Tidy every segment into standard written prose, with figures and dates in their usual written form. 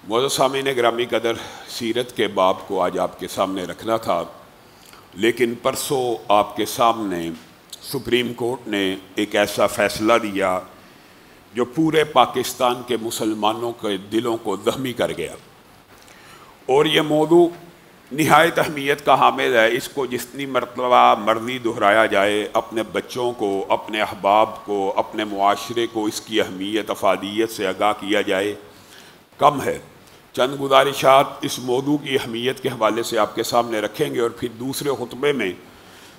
معزز سامعین گرامی قدر، سیرت کے باب کو آج آپ کے سامنے رکھنا تھا، لیکن پرسوں آپ کے سامنے سپریم کورٹ نے ایک ایسا فیصلہ دیا جو پورے پاکستان کے مسلمانوں کے دلوں کو زخمی کر گیا، اور یہ موضوع نہایت اہمیت کا حامل ہے۔ اس کو جتنی مرتبہ مرضی دہرایا جائے، اپنے بچوں کو، اپنے احباب کو، اپنے معاشرے کو اس کی اہمیت افادیت سے آگاہ کیا جائے کم ہے۔ چند گزارشات اس موضوع کی اہمیت کے حوالے سے آپ کے سامنے رکھیں گے، اور پھر دوسرے خطبے میں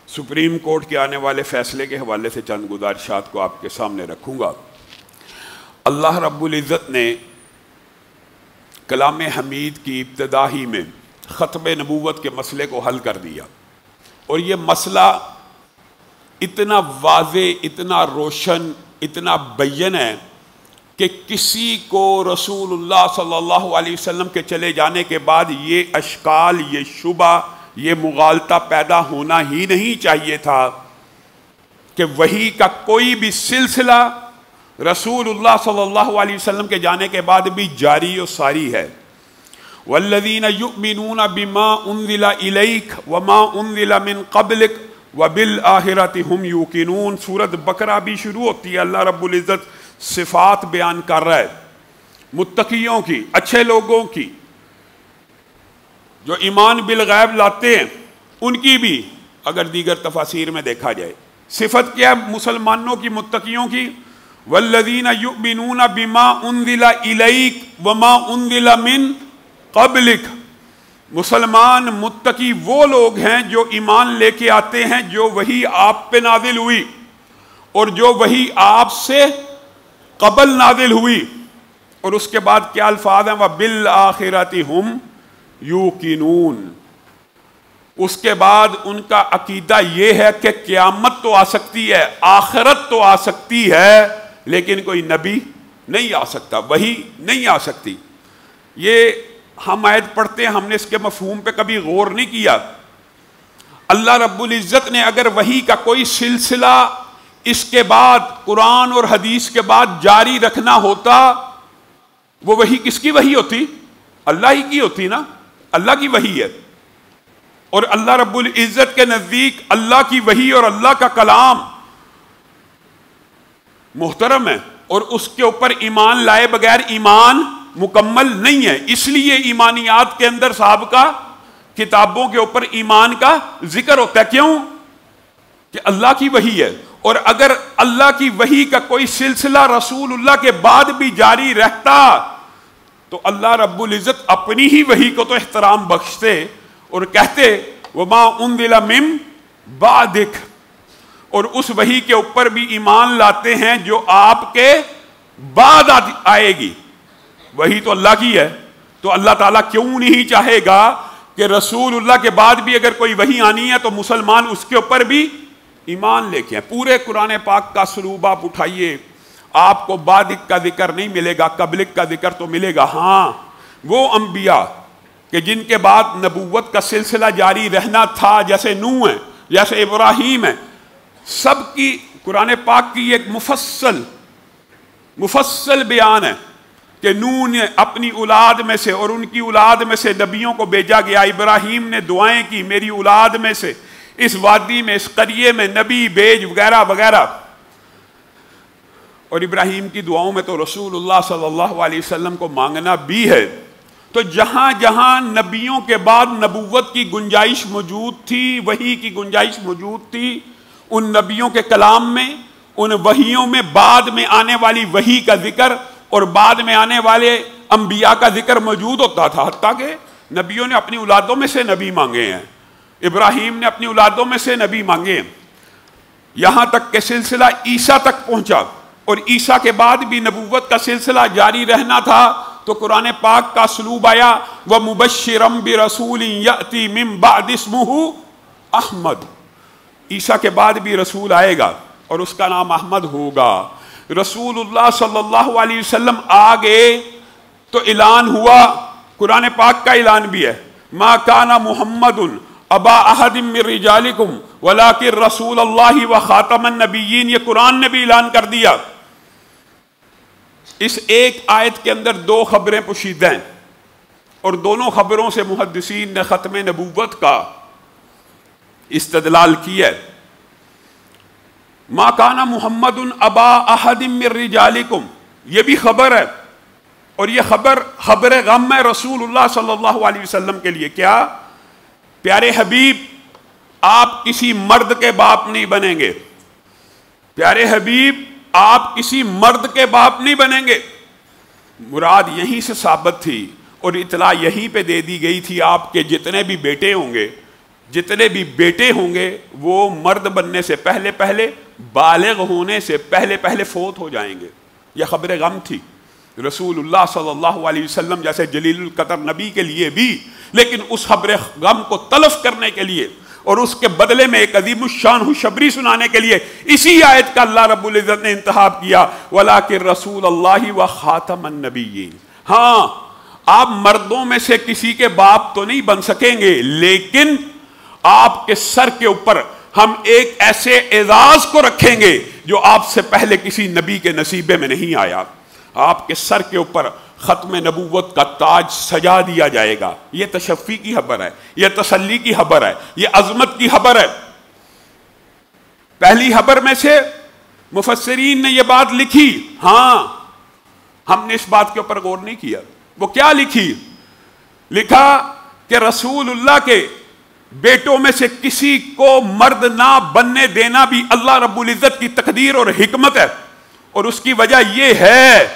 سپریم کورٹ کے آنے والے فیصلے کے حوالے سے چند گزارشات کو آپ کے سامنے رکھوں گا۔ اللہ رب العزت نے کلام حمید کی ابتدا ہی میں ختم نبوت کے مسئلے کو حل کر دیا، اور یہ مسئلہ اتنا واضح، اتنا روشن، اتنا بین ہے کہ کسی کو رسول اللہ صلی اللہ علیہ وسلم کے چلے جانے کے بعد یہ اشکال، یہ شبہ، یہ مغالطہ پیدا ہونا ہی نہیں چاہیے تھا کہ وحی کا کوئی بھی سلسلہ رسول اللہ صلی اللہ علیہ وسلم کے جانے کے بعد بھی جاری و ساری ہے۔ والذین یؤمنون بما انزل الیک وما انزل من قبلک وبالآخرۃ ہم یوقنون۔ سورۃ بقرہ بھی شروع ہوتی ہے، اللہ رب العزت صفات بیان کر رہا ہے متقیوں کی، اچھے لوگوں کی، جو ایمان بالغیب لاتے ہیں، ان کی بھی اگر دیگر تفاسیر میں دیکھا جائے۔ صفت کیا ہے مسلمانوں کی، متقیوں کی؟ والذین یؤمنون بما انزل الیک وما انزل من قبلک۔ مسلمان متقی وہ لوگ ہیں جو ایمان لے کے آتے ہیں جو وحی آپ پہ نازل ہوئی، اور جو وحی آپ سے قبل نازل ہوئی، اور اس کے بعد کیا الفاظ ہیں؟ وَبِالْآخِرَةِ هُمْ يُوقِنُونَ۔ اس کے بعد ان کا عقیدہ یہ ہے کہ قیامت تو آ سکتی ہے، آخرت تو آ سکتی ہے، لیکن کوئی نبی نہیں آ سکتا، وحی نہیں آ سکتی۔ یہ ہم آیت پڑھتے ہیں، ہم نے اس کے مفہوم پہ کبھی غور نہیں کیا۔ اللہ رب العزت نے اگر وحی کا کوئی سلسلہ اس کے بعد قرآن اور حدیث کے بعد جاری رکھنا ہوتا، وہ وحی کس کی وحی ہوتی؟ اللہ ہی کی ہوتی نا، اللہ کی وحی ہے۔ اور اللہ رب العزت کے نزدیک اللہ کی وحی اور اللہ کا کلام محترم ہے، اور اس کے اوپر ایمان لائے بغیر ایمان مکمل نہیں ہے۔ اس لیے ایمانیات کے اندر سابقہ کتابوں کے اوپر ایمان کا ذکر ہوتا ہے۔ کیوں؟ کہ اللہ کی وحی ہے، اور اگر اللہ کی وحی کا کوئی سلسلہ رسول اللہ کے بعد بھی جاری رہتا تو اللہ رب العزت اپنی ہی وحی کو تو احترام بخشتے اور کہتے وما انزل من بعدک، اور اس وحی کے اوپر بھی ایمان لاتے ہیں جو آپ کے بعد آئے گی۔ وحی تو اللہ کی ہے، تو اللہ تعالیٰ کیوں نہیں چاہے گا کہ رسول اللہ کے بعد بھی اگر کوئی وحی آنی ہے تو مسلمان اس کے اوپر بھی ایمان لے کے ہیں۔ پورے قرآن پاک کا سلوب آپ اٹھائیے، آپ کو بعدک کا ذکر نہیں ملے گا، قبلک کا ذکر تو ملے گا۔ ہاں، وہ انبیاء کہ جن کے بعد نبوت کا سلسلہ جاری رہنا تھا، جیسے نوح ہے، جیسے ابراہیم ہے، سب کی قرآن پاک کی ایک مفصل بیان ہے کہ نوح نے اپنی اولاد میں سے اور ان کی اولاد میں سے نبیوں کو بھیجا گیا۔ ابراہیم نے دعائیں کی، میری اولاد میں سے اس وادی میں، اس قریے میں نبی بھیج، وغیرہ وغیرہ۔ اور ابراہیم کی دعاؤں میں تو رسول اللہ صلی اللہ علیہ وسلم کو مانگنا بھی ہے۔ تو جہاں جہاں نبیوں کے بعد نبوت کی گنجائش موجود تھی، وحی کی گنجائش موجود تھی، ان نبیوں کے کلام میں، ان وحیوں میں بعد میں آنے والی وحی کا ذکر اور بعد میں آنے والے انبیاء کا ذکر موجود ہوتا تھا۔ حتیٰ کہ نبیوں نے اپنی اولادوں میں سے نبی مانگے ہیں، ابراہیم نے اپنی اولادوں میں سے نبی مانگے ہیں، یہاں تک کہ سلسلہ عیسیٰ تک پہنچا، اور عیسیٰ کے بعد بھی نبوت کا سلسلہ جاری رہنا تھا۔ تو قرآن پاک کا اسلوب آیا وَمُبَشِّرًا بِرَسُولٍ يَأْتِي مِن بَعْدِ اسْمُهُ احمد۔ عیسیٰ کے بعد بھی رسول آئے گا اور اس کا نام احمد ہوگا۔ رسول اللہ صلی اللہ علیہ وسلم آگے تو اعلان ہوا، قرآن پاک کا اعلان بھی ہے، مَا كَانَ مُحَمَّدٌ أَبَا أَحَدٍ مِّن رِّجَالِكُمْ وَلَٰكِن رَّسُولَ اللَّهِ وَخَاتَمَ النَّبِيِّينَ۔ یہ قرآن نے بھی اعلان کر دیا۔ اس ایک آیت کے اندر دو خبریں پوشیدہ ہیں۔ اور دونوں خبروں سے محدثین نے ختم نبوت کا استدلال کیا ہے۔ ما کان محمد ابا احد من رجالکم، یہ بھی خبر ہے، اور یہ خبر غم ہے رسول اللہ صلی اللہ علیہ وسلم کے لیے۔ کیا؟ پیارے حبیب آپ کسی مرد کے باپ نہیں بنیں گے، پیارے حبیب آپ کسی مرد کے باپ نہیں بنیں گے۔ مراد یہیں سے ثابت تھی اور اطلاع یہیں پہ دے دی گئی تھی، آپ کے جتنے بھی بیٹے ہوں گے وہ مرد بننے سے پہلے بالغ ہونے سے پہلے فوت ہو جائیں گے۔ یہ خبر غم تھی رسول اللہ صلی اللہ علیہ وسلم جیسے جلیل القدر نبی کے لیے بھی، لیکن اس خبر غم کو تلف کرنے کے لیے اور اس کے بدلے میں ایک عظیم الشان خوشخبری سنانے کے لیے اسی آیت کا اللہ رب العزت نے انتخاب کیا، وَلَٰكِن رسول اللہ وَخَاتَمَ النَّبِيِّينَ۔ ہاں آپ مردوں میں سے کسی کے باپ تو نہیں بن سکیں گے، لیکن آپ کے سر کے اوپر ہم ایک ایسے اعزاز کو رکھیں گے جو آپ سے پہلے کسی نبی کے نصیبے میں نہیں آیا۔ آپ کے سر کے اوپر ختم نبوت کا تاج سجا دیا جائے گا۔ یہ تشفی کی خبر ہے، یہ تسلی کی خبر ہے، یہ عظمت کی خبر ہے۔ پہلی خبر میں سے مفسرین نے یہ بات لکھی، ہاں ہم نے اس بات کے اوپر غور نہیں کیا۔ وہ کیا لکھی؟ لکھا کہ رسول اللہ کے بیٹوں میں سے کسی کو مرد نہ بننے دینا بھی اللہ رب العزت کی تقدیر اور حکمت ہے، اور اس کی وجہ یہ ہے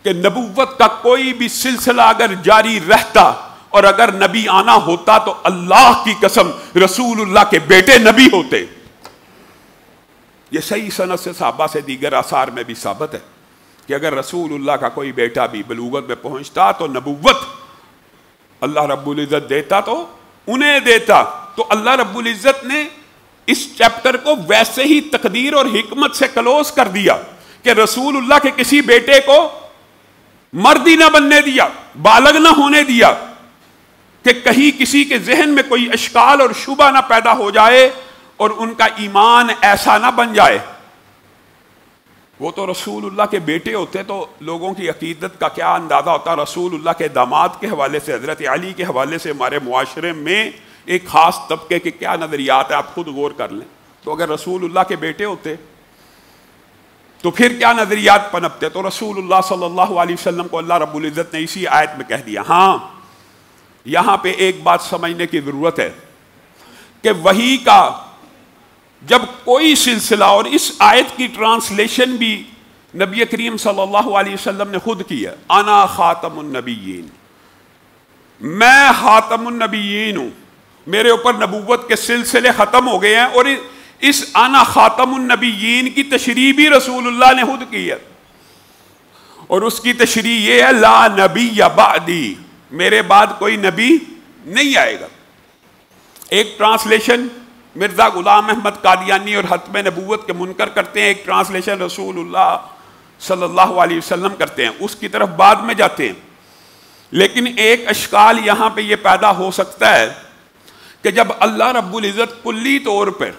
کہ نبوت کا کوئی بھی سلسلہ اگر جاری رہتا اور اگر نبی آنا ہوتا تو اللہ کی قسم رسول اللہ کے بیٹے نبی ہوتے۔ یہ صحیح سند سے صحابہ سے دیگر آثار میں بھی ثابت ہے کہ اگر رسول اللہ کا کوئی بیٹا بھی بلوغت میں پہنچتا تو نبوت اللہ رب العزت دیتا تو انہیں دیتا۔ تو اللہ رب العزت نے اس چیپٹر کو ویسے ہی تقدیر اور حکمت سے کلوز کر دیا کہ رسول اللہ کے کسی بیٹے کو مرد ہی نہ بننے دیا، بالغ نہ ہونے دیا، کہ کہیں کسی کے ذہن میں کوئی اشکال اور شبہ نہ پیدا ہو جائے اور ان کا ایمان ایسا نہ بن جائے۔ وہ تو رسول اللہ کے بیٹے ہوتے تو لوگوں کی عقیدت کا کیا اندازہ ہوتا۔ رسول اللہ کے داماد کے حوالے سے، حضرت علی کے حوالے سے ہمارے معاشرے میں ایک خاص طبقے کے کیا نظریات ہیں، آپ خود غور کر لیں۔ تو اگر رسول اللہ کے بیٹے ہوتے تو پھر کیا نظریات پنپتے؟ تو رسول اللہ صلی اللہ علیہ وسلم کو اللہ رب العزت نے اسی آیت میں کہہ دیا۔ ہاں یہاں پہ ایک بات سمجھنے کی ضرورت ہے کہ وحی کا جب کوئی سلسلہ، اور اس آیت کی ٹرانسلیشن بھی نبی کریم صلی اللہ علیہ وسلم نے خود کی ہے، انا خاتم النبیین، میں خاتم النبیین ہوں، میرے اوپر نبوت کے سلسلے ختم ہو گئے ہیں، اور اس انا خاتم النبیین کی تشریح بھی رسول اللہ نے خود کی ہے، اور اس کی تشریح یہ ہے لا نبی بعدی، میرے بعد کوئی نبی نہیں آئے گا۔ ایک ٹرانسلیشن مرزا غلام احمد قادیانی اور ختم نبوت کے منکر کرتے ہیں، ایک ٹرانسلیشن رسول اللہ صلی اللہ علیہ وسلم کرتے ہیں، اس کی طرف بعد میں جاتے ہیں۔ لیکن ایک اشکال یہاں پہ یہ پیدا ہو سکتا ہے کہ جب اللہ رب العزت کلی طور پر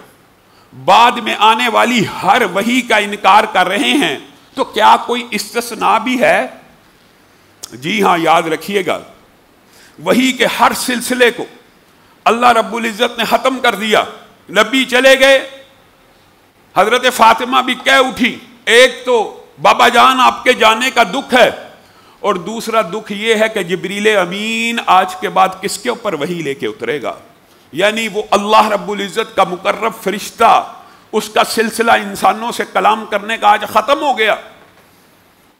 بعد میں آنے والی ہر وحی کا انکار کر رہے ہیں تو کیا کوئی استثناء بھی ہے؟ جی ہاں، یاد رکھیے گا، وحی کے ہر سلسلے کو اللہ رب العزت نے ختم کر دیا۔ نبی چلے گئے، حضرت فاطمہ بھی کہہ اٹھی، ایک تو بابا جان آپ کے جانے کا دکھ ہے، اور دوسرا دکھ یہ ہے کہ جبریل امین آج کے بعد کس کے اوپر وحی لے کے اترے گا، یعنی وہ اللہ رب العزت کا مقرب فرشتہ، اس کا سلسلہ انسانوں سے کلام کرنے کا آج ختم ہو گیا،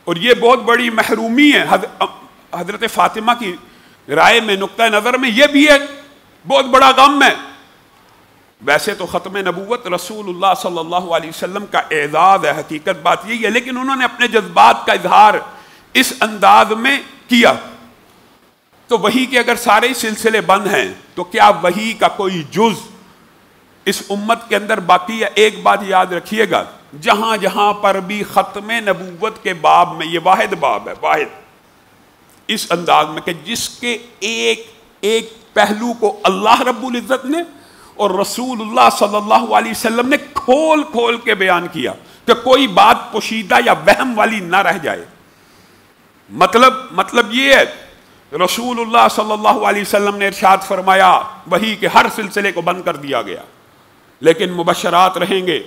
اور یہ بہت بڑی محرومی ہے۔ حضرت فاطمہ کی رائے میں، نقطہ نظر میں، یہ بھی ایک بہت بڑا غم ہے۔ ویسے تو ختم نبوت رسول اللہ صلی اللہ علیہ وسلم کا اعزاز ہے، حقیقت بات یہی ہے، لیکن انہوں نے اپنے جذبات کا اظہار اس انداز میں کیا۔ تو وحی کے اگر سارے سلسلے بند ہیں تو کیا وحی کا کوئی جز اس امت کے اندر باقی ہے؟ ایک بات یاد رکھیے گا، جہاں جہاں پر بھی ختم نبوت کے باب میں، یہ واحد باب ہے، واحد اس انداز میں کہ جس کے ایک پہلو کو اللہ رب العزت نے اور رسول اللہ صلی اللہ علیہ وسلم نے کھول کھول کے بیان کیا کہ کوئی بات پوشیدہ یا وہم والی نہ رہ جائے۔ مطلب یہ ہے رسول اللہ صلی اللہ علیہ وسلم نے ارشاد فرمایا وحی کے ہر سلسلے کو بند کر دیا گیا، لیکن مبشرات رہیں گے،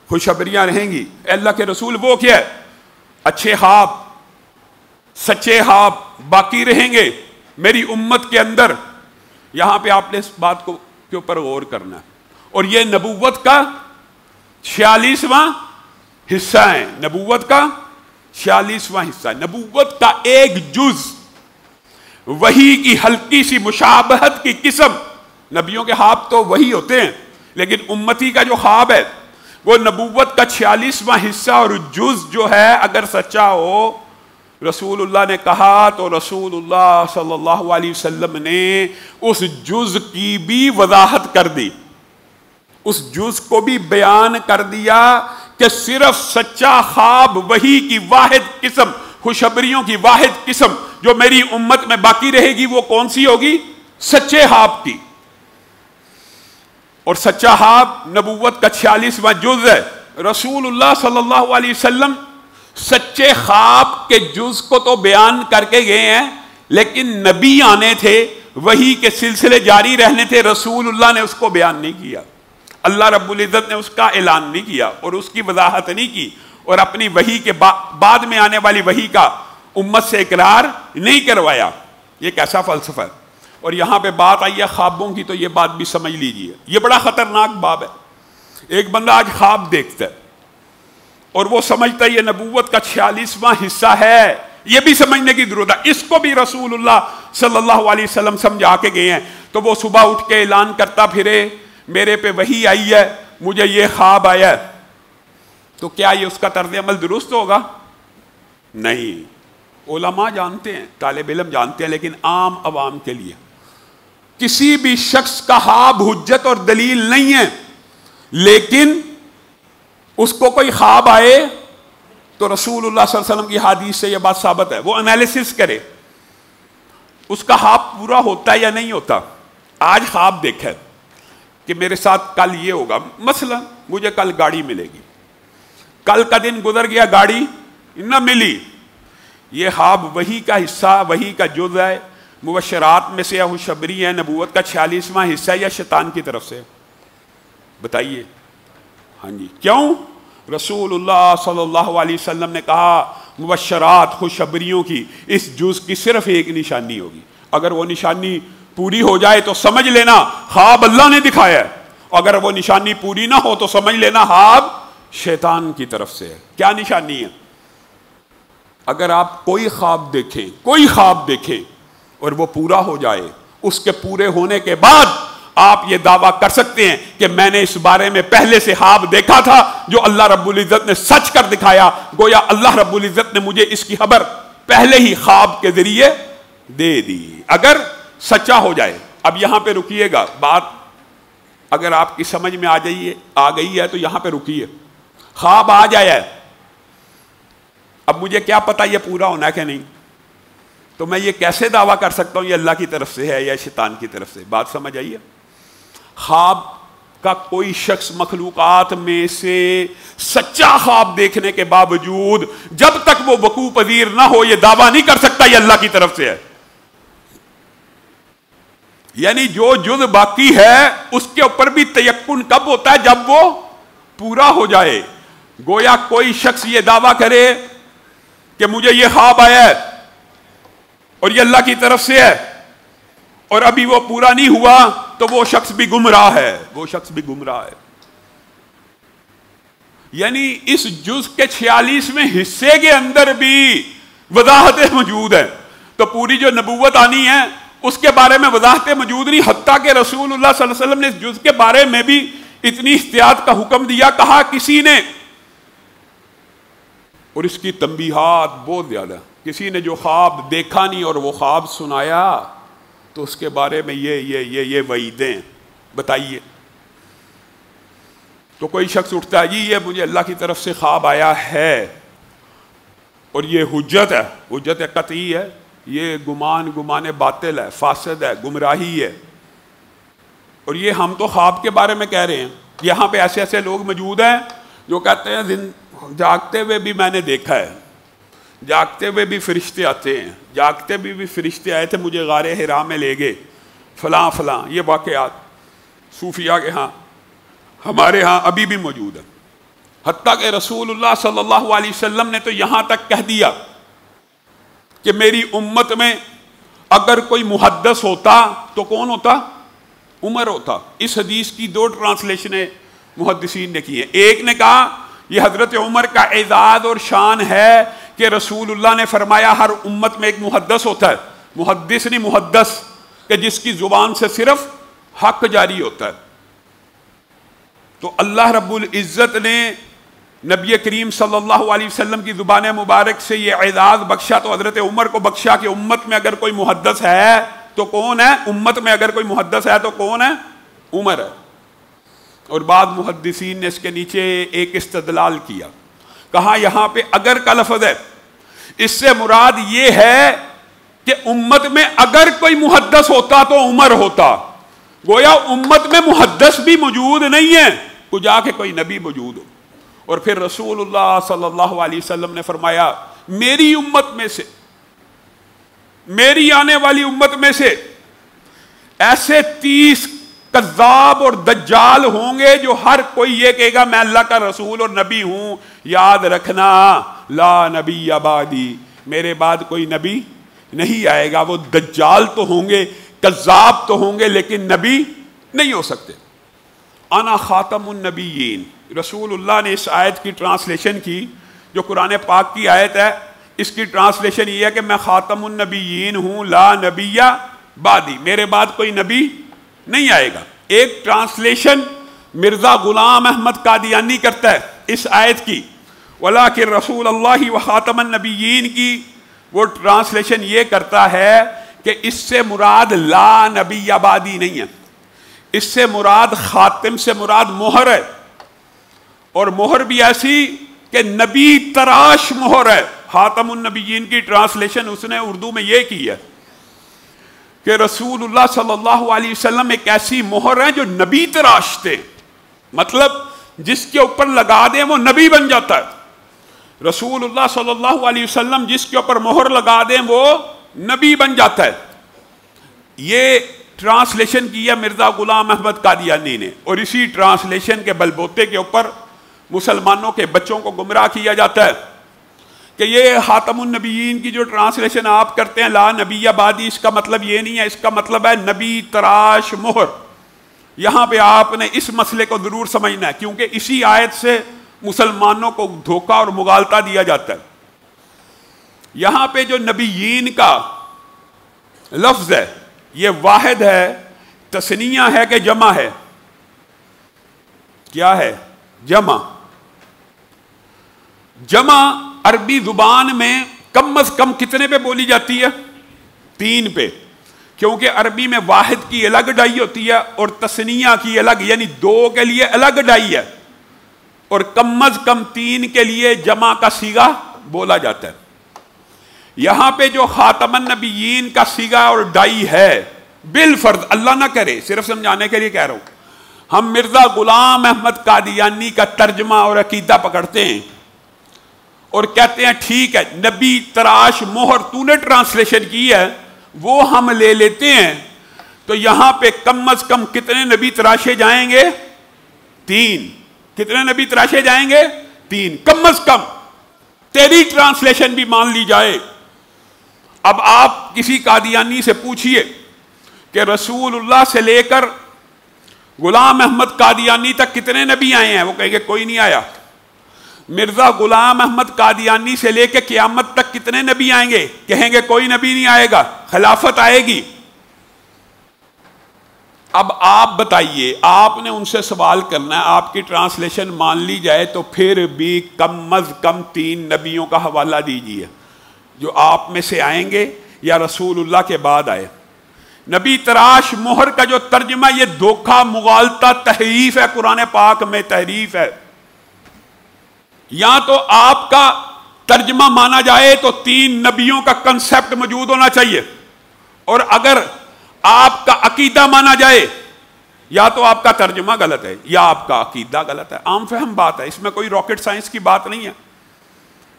خوشخبریاں رہیں گی۔ اے اللہ کے رسول وہ کیا ہے؟ اچھے خواب، سچے خواب باقی رہیں گے میری امت کے اندر۔ یہاں پہ آپ نے اس بات کو کے اوپر غور کرنا ہے، اور یہ نبوت کا 46واں حصہ ہے، نبوت کا 46واں حصہ ہے۔ نبوت کا ایک جز، وحی کی ہلکی سی مشابہت کی قسم۔ نبیوں کے خواب تو وہی ہوتے ہیں، لیکن امتی کا جو خواب ہے وہ نبوت کا 46واں حصہ اور جز جو ہے اگر سچا ہو، رسول اللہ نے کہا تو رسول اللہ صلی اللہ علیہ وسلم نے اس جز کی بھی وضاحت کر دی، اس جز کو بھی بیان کر دیا کہ صرف سچا خواب وحی کی واحد قسم، خوشخبریوں کی واحد قسم جو میری امت میں باقی رہے گی وہ کون سی ہوگی؟ سچے خواب کی۔ اور سچا خواب نبوت کا 46واں جز ہے۔ رسول اللہ صلی اللہ علیہ وسلم سچے خواب کے جز کو تو بیان کر کے گئے ہیں، لیکن نبی آنے تھے، وحی کے سلسلے جاری رہنے تھے، رسول اللہ نے اس کو بیان نہیں کیا، اللہ رب العزت نے اس کا اعلان نہیں کیا اور اس کی وضاحت نہیں کی، اور اپنی وحی کے بعد میں آنے والی وحی کا امت سے اقرار نہیں کروایا۔ یہ کیسا فلسفہ ہے؟ اور یہاں پہ بات آئی ہے خوابوں کی، تو یہ بات بھی سمجھ لیجئے، یہ بڑا خطرناک باب ہے۔ ایک بندہ آج خواب دیکھتا ہے اور وہ سمجھتا ہے یہ نبوت کا 46واں حصہ ہے، یہ بھی سمجھنے کی ضرورت ہے، اس کو بھی رسول اللہ صلی اللہ علیہ وسلم سمجھا کے گئے ہیں۔ تو وہ صبح اٹھ کے اعلان کرتا پھرے میرے پہ وحی آئی ہے، مجھے یہ خواب آیا ہے، تو کیا یہ اس کا طرز عمل درست ہوگا؟ نہیں۔ علماء جانتے ہیں، طالب علم جانتے ہیں، لیکن عام عوام کے لیے کسی بھی شخص کا خواب حجت اور دلیل نہیں ہے، لیکن اس کو کوئی خواب آئے تو رسول اللہ صلی اللہ علیہ وسلم کی حدیث سے یہ بات ثابت ہے، وہ انالیسس کرے اس کا خواب پورا ہوتا ہے یا نہیں ہوتا۔ آج خواب دیکھا ہے کہ میرے ساتھ کل یہ ہوگا، مثلا مجھے کل گاڑی ملے گی، کل کا دن گزر گیا گاڑی نہ ملی، یہ خواب وحی کا حصہ، وحی کا جز ہے، مبشرات میں سے یا خوشخبری ہے، نبوت کا 46واں حصہ ہے یا شیطان کی طرف سے؟ بتائیے۔ ہاں جی، کیوں؟ رسول اللہ صلی اللہ علیہ وسلم نے کہا مبشرات، خوشخبریوں کی اس جز کی صرف ایک نشانی ہوگی، اگر وہ نشانی پوری ہو جائے تو سمجھ لینا خواب اللہ نے دکھایا ہے، اگر وہ نشانی پوری نہ ہو تو سمجھ لینا خواب شیطان کی طرف سے ہے۔ کیا نشانی ہے؟ اگر آپ کوئی خواب دیکھیں اور وہ پورا ہو جائے، اس کے پورے ہونے کے بعد آپ یہ دعویٰ کر سکتے ہیں کہ میں نے اس بارے میں پہلے سے خواب دیکھا تھا جو اللہ رب العزت نے سچ کر دکھایا، گویا اللہ رب العزت نے مجھے اس کی خبر پہلے ہی خواب کے ذریعے دے دی، اگر سچا ہو جائے۔ اب یہاں پہ رکیے گا، بات اگر آپ کی سمجھ میں آ گئی ہے تو یہاں پہ رکیے۔ خواب آ جایا ہے، اب مجھے کیا پتا یہ پورا ہونا ہے کہ نہیں، تو میں یہ کیسے دعویٰ کر سکتا ہوں یہ اللہ کی طرف سے ہے یا شیطان کی طرف سے؟ بات سمجھ آئیے۔ خواب کا کوئی شخص مخلوقات میں سے سچا خواب دیکھنے کے باوجود جب تک وہ وقوع پذیر نہ ہو یہ دعویٰ نہیں کر سکتا یہ اللہ کی طرف سے ہے۔ یعنی جو جز باقی ہے اس کے اوپر بھی تیقن کب ہوتا ہے؟ جب وہ پورا ہو جائے۔ گویا کوئی شخص یہ دعویٰ کرے کہ مجھے یہ خواب آیا ہے اور یہ اللہ کی طرف سے ہے اور ابھی وہ پورا نہیں ہوا تو وہ شخص بھی گمراہ ہے، یعنی اس جز کے 46ویں حصے کے اندر بھی وضاحتیں موجود ہیں، تو پوری جو نبوت آنی ہے اس کے بارے میں وضاحتیں موجود نہیں، حتیٰ کہ رسول اللہ صلی اللہ علیہ وسلم نے اس جز کے بارے میں بھی اتنی احتیاط کا حکم دیا، کہا کسی نے، اور اس کی تنبیہات بہت زیادہ، کسی نے جو خواب دیکھا نہیں اور وہ خواب سنایا تو اس کے بارے میں یہ وعیدیں، بتائیے۔ تو کوئی شخص اٹھتا ہے جی یہ مجھے اللہ کی طرف سے خواب آیا ہے اور یہ حجت قطعی ہے، یہ گمان باطل ہے، فاسد ہے، گمراہی ہے، اور یہ ہم تو خواب کے بارے میں کہہ رہے ہیں۔ یہاں پہ ایسے لوگ موجود ہیں جو کہتے ہیں جاگتے ہوئے بھی میں نے دیکھا ہے، جاگتے ہوئے بھی فرشتے آتے ہیں، جاگتے بھی فرشتے آئے تھے، مجھے غار حرا میں لے گئے، فلاں فلاں، یہ واقعات صوفیاء کے ہاں ہمارے ہاں ابھی بھی موجود ہے۔ حتیٰ کہ رسول اللہ صلی اللہ علیہ وسلم نے تو یہاں تک کہہ دیا کہ میری امت میں اگر کوئی محدث ہوتا تو کون ہوتا؟ عمر ہوتا۔ اس حدیث کی 2 ٹرانسلیشنیں محدثین نے کی ہیں۔ ایک نے کہا یہ حضرت عمر کا اعزاز اور شان ہے کہ رسول اللہ نے فرمایا ہر امت میں ایک محدث ہوتا ہے، محدث نہیں محدث، کہ جس کی زبان سے صرف حق جاری ہوتا ہے۔ تو اللہ رب العزت نے نبی کریم صلی اللہ علیہ وسلم کی زبان مبارک سے یہ اعزاز بخشا تو حضرت عمر کو بخشا کہ امت میں اگر کوئی محدث ہے تو کون ہے؟ امت میں اگر کوئی محدث ہے تو کون ہے؟ عمر ہے۔ اور بعض محدثین نے اس کے نیچے ایک استدلال کیا، کہا یہاں پہ اگر کا لفظ ہے، اس سے مراد یہ ہے کہ امت میں اگر کوئی محدث ہوتا تو عمر ہوتا، گویا امت میں محدث بھی موجود نہیں ہے، تو جا کے کوئی نبی موجود ہو۔ اور پھر رسول اللہ صلی اللہ علیہ وسلم نے فرمایا میری امت میں سے، میری آنے والی امت میں سے ایسے 30 کذاب اور دجال ہوں گے جو ہر کوئی یہ کہے گا میں اللہ کا رسول اور نبی ہوں، یاد رکھنا لا نبی بعدی، میرے بعد کوئی نبی نہیں آئے گا۔ وہ دجال تو ہوں گے، کذاب تو ہوں گے، لیکن نبی نہیں ہو سکتے۔ انا خاتم النبیین، رسول اللہ نے اس آیت کی ٹرانسلیشن کی جو قرآن پاک کی آیت ہے، اس کی ٹرانسلیشن یہ ہے کہ میں خاتم النبیین ہوں، لا نبی بعدی، میرے بعد کوئی نبی نہیں آئے گا۔ ایک ٹرانسلیشن مرزا غلام احمد قادیانی کرتا ہے اس آیت کی، ولیکن رسول اللہ و خاتم النبیین کی وہ ٹرانسلیشن یہ کرتا ہے کہ اس سے مراد لا نبی بعدی نہیں ہے، اس سے مراد خاتم سے مراد مہر ہے، اور مہر بھی ایسی کہ نبی تراش مہر ہے۔ خاتم النبیین کی ٹرانسلیشن اس نے اردو میں یہ کی ہے کہ رسول اللہ صلی اللہ علیہ وسلم ایک ایسی مہر ہے جو نبی تراشتے، مطلب جس کے اوپر لگا دیں وہ نبی بن جاتا ہے۔ رسول اللہ صلی اللہ علیہ وسلم جس کے اوپر مہر لگا دیں وہ نبی بن جاتا ہے۔ یہ ٹرانسلیشن کی ہے مرزا غلام احمد قادیانی نے، اور اسی ٹرانسلیشن کے بلبوتے کے اوپر مسلمانوں کے بچوں کو گمراہ کیا جاتا ہے کہ یہ خاتم النبیین کی جو ٹرانسلیشن آپ کرتے ہیں لا نبی بعدی، اس کا مطلب یہ نہیں ہے، اس کا مطلب ہے نبی تراش مہر۔ یہاں پہ آپ نے اس مسئلے کو ضرور سمجھنا ہے، کیونکہ اسی آیت سے مسلمانوں کو دھوکہ اور مغالطہ دیا جاتا ہے۔ یہاں پہ جو نبیین کا لفظ ہے یہ واحد ہے، تثنیہ ہے کہ جمع ہے؟ کیا ہے؟ جمع۔ جمع عربی زبان میں کم از کم کتنے پہ بولی جاتی ہے؟ 3 پہ، کیونکہ عربی میں واحد کی الگ ڈائی ہوتی ہے اور تثنیہ کی الگ، یعنی 2 کے لیے الگ ڈائی ہے، اور کم از کم 3 کے لیے جمع کا صیغہ بولا جاتا ہے۔ یہاں پہ جو خاتم النبیین کا صیغہ اور ڈائی ہے بالفرض، اللہ نہ کرے، صرف سمجھانے کے لیے کہہ رہا ہوں، ہم مرزا غلام احمد قادیانی کا ترجمہ اور عقیدہ پکڑتے ہیں اور کہتے ہیں ٹھیک ہے نبی تراش مہر تو نے ٹرانسلیشن کی ہے وہ ہم لے لیتے ہیں، تو یہاں پہ کم از کم کتنے نبی تراشے جائیں گے؟ 3۔ کتنے نبی تراشے جائیں گے؟ 3 کم از کم۔ تیری ٹرانسلیشن بھی مان لی جائے۔ اب آپ کسی قادیانی سے پوچھئے کہ رسول اللہ سے لے کر غلام احمد قادیانی تک کتنے نبی آئے ہیں؟ وہ کہیں گے کوئی نہیں آیا۔ مرزا غلام احمد قادیانی سے لے کے قیامت تک کتنے نبی آئیں گے؟ کہیں گے کوئی نبی نہیں آئے گا، خلافت آئے گی۔ اب آپ بتائیے، آپ نے ان سے سوال کرنا ہے، آپ کی ٹرانسلیشن مان لی جائے تو پھر بھی کم از کم 3 نبیوں کا حوالہ دیجیے جو آپ میں سے آئیں گے یا رسول اللہ کے بعد آئے۔ نبی تراش مہر کا جو ترجمہ یہ دھوکہ، مغالطہ، تحریف ہے، قرآن پاک میں تحریف ہے۔ یا تو آپ کا ترجمہ مانا جائے تو 3 نبیوں کا کنسپٹ موجود ہونا چاہیے، اور اگر آپ کا عقیدہ مانا جائے یا تو آپ کا ترجمہ غلط ہے یا آپ کا عقیدہ غلط ہے۔ عام فہم بات ہے، اس میں کوئی راکٹ سائنس کی بات نہیں ہے۔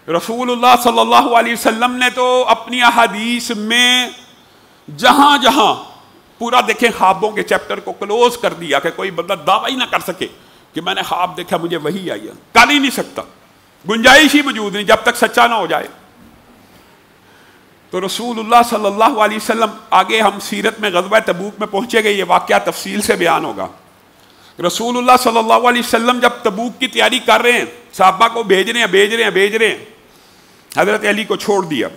رسول اللہ صلی اللہ علیہ وسلم نے تو اپنی احادیث میں جہاں جہاں پورا دیکھیں خوابوں کے چیپٹر کو کلوز کر دیا کہ کوئی بندہ دعویٰ ہی نہ کر سکے کہ میں نے خواب دیکھا مجھے وہی آئی ہے، کر ہی نہیں سکتا، گنجائش ہی موجود نہیں جب تک سچا نہ ہو جائے۔ تو رسول اللہ صلی اللہ علیہ وسلم، آگے ہم سیرت میں غزوہ تبوک میں پہنچے گئے، یہ واقعہ تفصیل سے بیان ہوگا۔ رسول اللہ صلی اللہ علیہ وسلم جب تبوک کی تیاری کر رہے ہیں، صحابہ کو بھیج رہے ہیں، حضرت علی کو چھوڑ دیا،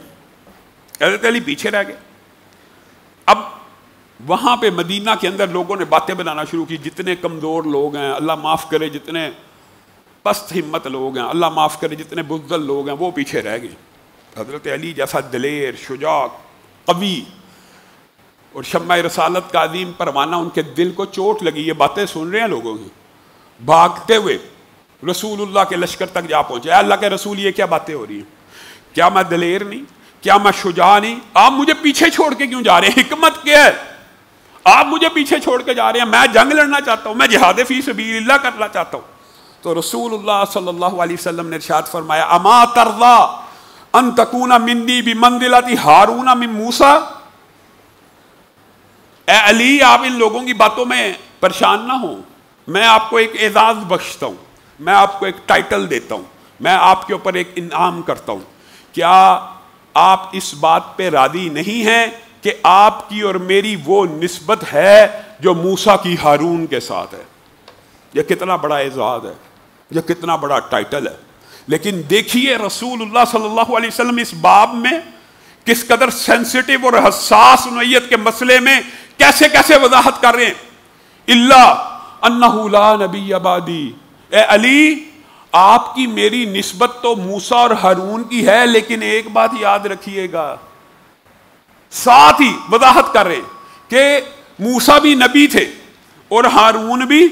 حضرت علی پیچھے رہ گئے۔ اب وہاں پہ مدینہ کے اندر لوگوں نے باتیں بنانا شروع کی، جتنے کمزور لوگ ہیں اللہ معاف کرے، جتنے پست ہمت لوگ ہیں اللہ معاف کرے، جتنے بزدل لوگ ہیں وہ پیچھے رہ گئے۔ حضرت علی جیسا دلیر، شجاع، قوی اور شمع رسالت کا عظیم پروانہ، ان کے دل کو چوٹ لگی، یہ باتیں سن رہے ہیں لوگوں کی، بھاگتے ہوئے رسول اللہ کے لشکر تک جا پہنچے۔ اے اللہ کے رسول، یہ کیا باتیں ہو رہی ہیں؟ کیا میں دلیر نہیں؟ کیا میں شجاع نہیں؟ آپ مجھے پیچھے چھوڑ کے کیوں جا رہے ہیں؟ حکمت کیا ہے؟ آپ مجھے پیچھے چھوڑ کے جا رہے ہیں، میں جنگ لڑنا چاہتا ہوں، میں جہاد فی سبیل اللہ کرنا چاہتا ہوں۔ تو رسول اللہ صلی اللہ علیہ وسلم نے ارشاد فرمایا، اما ترضا ان تکون منی بمنزلۃ ہارون من موسیٰ، اے علی آپ ان لوگوں کی باتوں میں پریشان نہ ہوں، میں آپ کو ایک اعزاز بخشتا ہوں، میں آپ کو ایک ٹائٹل دیتا ہوں، میں آپ کے اوپر ایک انعام کرتا ہوں۔ کیا آپ اس بات پہ راضی نہیں ہیں کہ آپ کی اور میری وہ نسبت ہے جو موسیٰ کی ہارون کے ساتھ ہے؟ یہ کتنا بڑا اعزاز ہے، یہ کتنا بڑا ٹائٹل ہے۔ لیکن دیکھیے رسول اللہ صلی اللہ علیہ وسلم اس باب میں کس قدر سینسٹیو اور حساس نوعیت کے مسئلے میں کیسے کیسے وضاحت کر رہے ہیں۔ اللہ انہ لا نبی بعدی، اے علی آپ کی میری نسبت تو موسیٰ اور ہارون کی ہے، لیکن ایک بات یاد رکھیے گا، ساتھ ہی وضاحت کر رہے ہیں کہ موسیٰ بھی نبی تھے اور ہارون بھی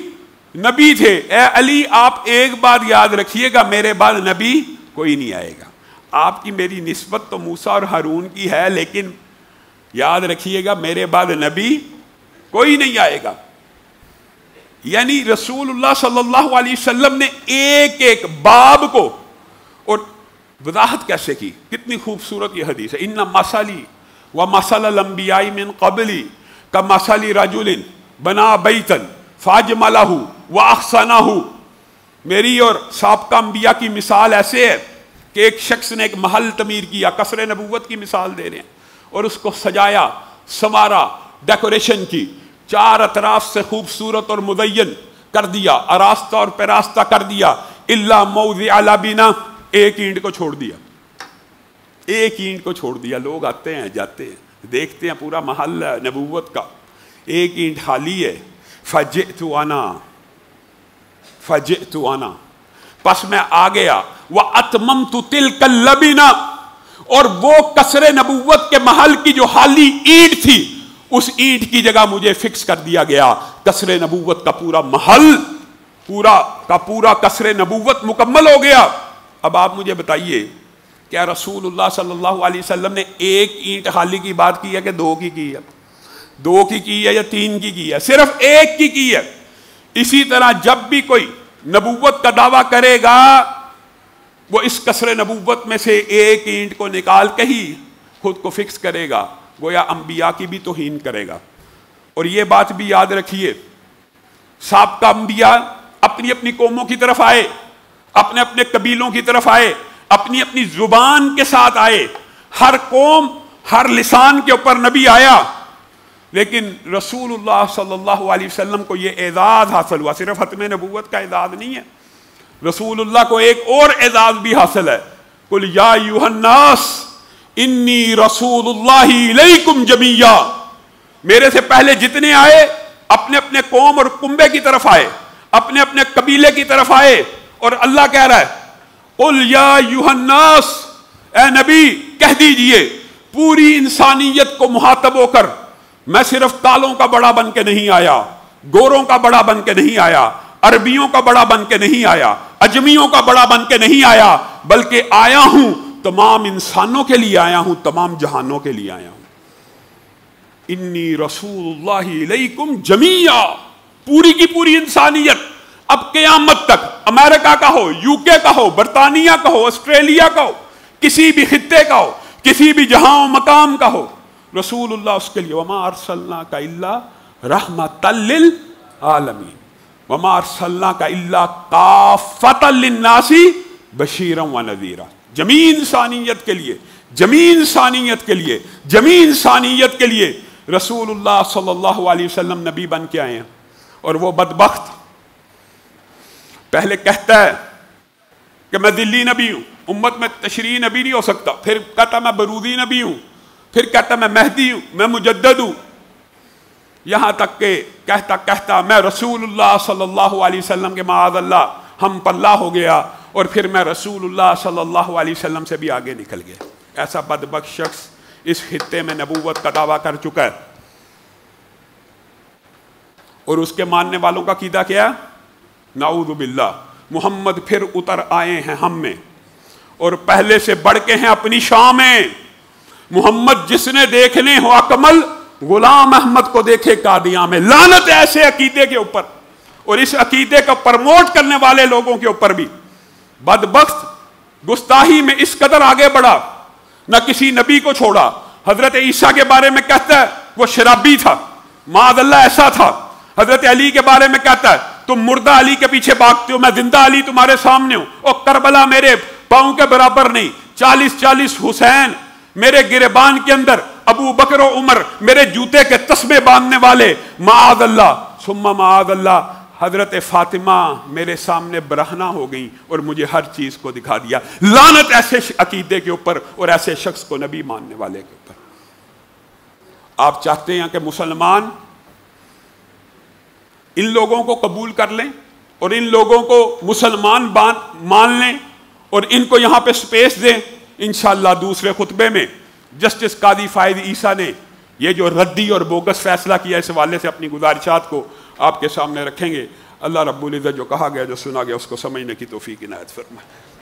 نبی تھے۔ اے علی آپ ایک بات یاد رکھیے گا، میرے بعد نبی کوئی نہیں آئے گا۔ آپ کی میری نسبت تو موسیٰ اور ہارون کی ہے، لیکن یاد رکھیے گا میرے بعد نبی کوئی نہیں آئے گا۔ یعنی رسول اللہ صلی اللہ علیہ وسلم نے ایک ایک باب کو اور وضاحت کیسے کی، کتنی خوبصورت یہ حدیث ہے۔ ان مثلی ومثل الانبیاء من قبلی کمثل رجل بنا بیتا فاجملہ واحسنہ، میری اور سابقہ انبیاء کی مثال ایسے ہے کہ ایک شخص نے ایک محل تعمیر کیا، قصر نبوت کی مثال دے رہے ہیں، اور اس کو سجایا، سنوارا، ڈیکوریشن کی، چار اطراف سے خوبصورت اور مزین کر دیا، آراستہ اور پیراستہ کر دیا، الا موضع لبنہ، ایک اینٹ کو چھوڑ دیا، ایک اینٹ کو چھوڑ دیا۔ لوگ آتے ہیں جاتے ہیں، دیکھتے ہیں پورا محل نبوت کا، ایک اینٹ خالی ہے۔ فجئت انا، پس میں آ گیا، واتممت تلک اللبنہ، اور وہ قصر نبوت کے محل کی جو خالی اینٹ تھی اس اینٹ کی جگہ مجھے فکس کر دیا گیا، قصر نبوت کا پورا محل، پورا کا پورا قصر نبوت مکمل ہو گیا۔ اب آپ مجھے بتائیے، کیا رسول اللہ صلی اللہ علیہ وسلم نے ایک اینٹ خالی کی بات کی ہے کہ دو کی ہے؟ دو کی ہے یا تین کی ہے؟ صرف ایک کی ہے۔ اسی طرح جب بھی کوئی نبوت کا دعویٰ کرے گا، وہ اس قصر نبوت میں سے ایک اینٹ کو نکال کے ہی خود کو فکس کرے گا، گویا انبیاء کی بھی توہین کرے گا۔ اور یہ بات بھی یاد رکھیے، سابقہ انبیاء اپنی اپنی قوموں کی طرف آئے، اپنے اپنے قبیلوں کی طرف آئے، اپنی اپنی زبان کے ساتھ آئے، ہر قوم ہر لسان کے اوپر نبی آیا، لیکن رسول اللہ صلی اللہ علیہ وسلم کو یہ اعزاز حاصل ہوا، صرف ختم نبوت کا اعزاز نہیں ہے، رسول اللہ کو ایک اور اعزاز بھی حاصل ہے۔ قل یا ایھا الناس انی رسول اللہ الیکم جمیعا، میرے سے پہلے جتنے آئے اپنے اپنے قوم اور کنبے کی طرف آئے، اپنے اپنے قبیلے کی طرف آئے، اور اللہ کہہ رہا ہے قل یا ایھا الناس، اے نبی کہہ دیجئے پوری انسانیت کو مخاطب ہو کر، میں صرف کالوں کا بڑا بن کے نہیں آیا، گوروں کا بڑا بن کے نہیں آیا، عربیوں کا بڑا بن کے نہیں آیا، اجمیوں کا بڑا بن کے نہیں آیا، بلکہ آیا ہوں تمام انسانوں کے لیے آیا ہوں، تمام جہانوں کے لیے آیا ہوں۔ انی رسول اللہ علیکم جمیعا، پوری کی پوری انسانیت، اب قیامت تک، امریکہ کا ہو، یو کے کا ہو، برطانیہ کا ہو، آسٹریلیا کا ہو، کسی بھی خطے کا ہو، کسی بھی جہاں و مقام کا ہو، رسول اللہ اس کے لیے وما ارسلناک الا رحمۃ للعالمین وما ارسلناک الا کافۃ للناس بشیرا ونذیرا، جمیع انسانیت کے لیے، جمیع انسانیت کے لیے، جمیع انسانیت کے لیے رسول اللہ صلی اللہ علیہ وسلم نبی بن کے آئے ہیں۔ اور وہ بدبخت پہلے کہتا ہے کہ میں دلی نبی ہوں، امت میں تشریع نبی نہیں ہو سکتا، پھر کہتا میں برودی نبی ہوں، پھر کہتا میں مہدی ہوں، میں مجدد ہوں، یہاں تک کہ کہتا میں رسول اللہ صلی اللہ علیہ وسلم کے معاذ اللہ ہم پلہ ہو گیا، اور پھر میں رسول اللہ صلی اللہ علیہ وسلم سے بھی آگے نکل گیا۔ ایسا بدبخت شخص اس خطے میں نبوت کا دعویٰ کر چکا ہے، اور اس کے ماننے والوں کا عقیدہ کیا ہے؟ نعوذ باللہ، محمد پھر اتر آئے ہیں ہم میں اور پہلے سے بڑھ کے ہیں اپنی شان میں۔ محمد جس نے دیکھنے ہو اکمل، غلام احمد کو دیکھے قادیاں میں۔ لعنت ایسے عقیدے کے اوپر اور اس عقیدے کو پرموٹ کرنے والے لوگوں کے اوپر بھی۔ بدبخت گستاحی میں اس قدر آگے بڑھا، نہ کسی نبی کو چھوڑا۔ حضرت عیسیٰ کے بارے میں کہتا ہے وہ شرابی تھا، معاذ اللہ ایسا تھا۔ حضرت علی کے بارے میں کہتا ہے تم مردہ علی کے پیچھے بھاگتے ہو، میں زندہ علی تمہارے سامنے ہوں، اور کربلا میرے پاؤں کے برابر نہیں، 40 حسین میرے گریبان کے اندر، ابو بکر و عمر میرے جوتے کے تسمے باندھنے والے، معاذ اللہ ثم معاذ اللہ حضرت فاطمہ میرے سامنے برہنہ ہو گئی اور مجھے ہر چیز کو دکھا دیا۔ لعنت ایسے عقیدے کے اوپر اور ایسے شخص کو نبی ماننے والے کے اوپر۔ آپ چاہتے ہیں کہ مسلمان ان لوگوں کو قبول کر لیں اور ان لوگوں کو مسلمان مان لیں اور ان کو یہاں پہ سپیس دیں؟ انشاءاللہ دوسرے خطبے میں جسٹس قاضی فائز عیسیٰ نے یہ جو ردی اور بوگس فیصلہ کیا اس حوالے سے اپنی گزارشات کو آپ کے سامنے رکھیں گے۔ اللہ رب العزت جو کہا گیا جو سنا گیا اس کو سمجھنے کی توفیق عنایت فرمائے۔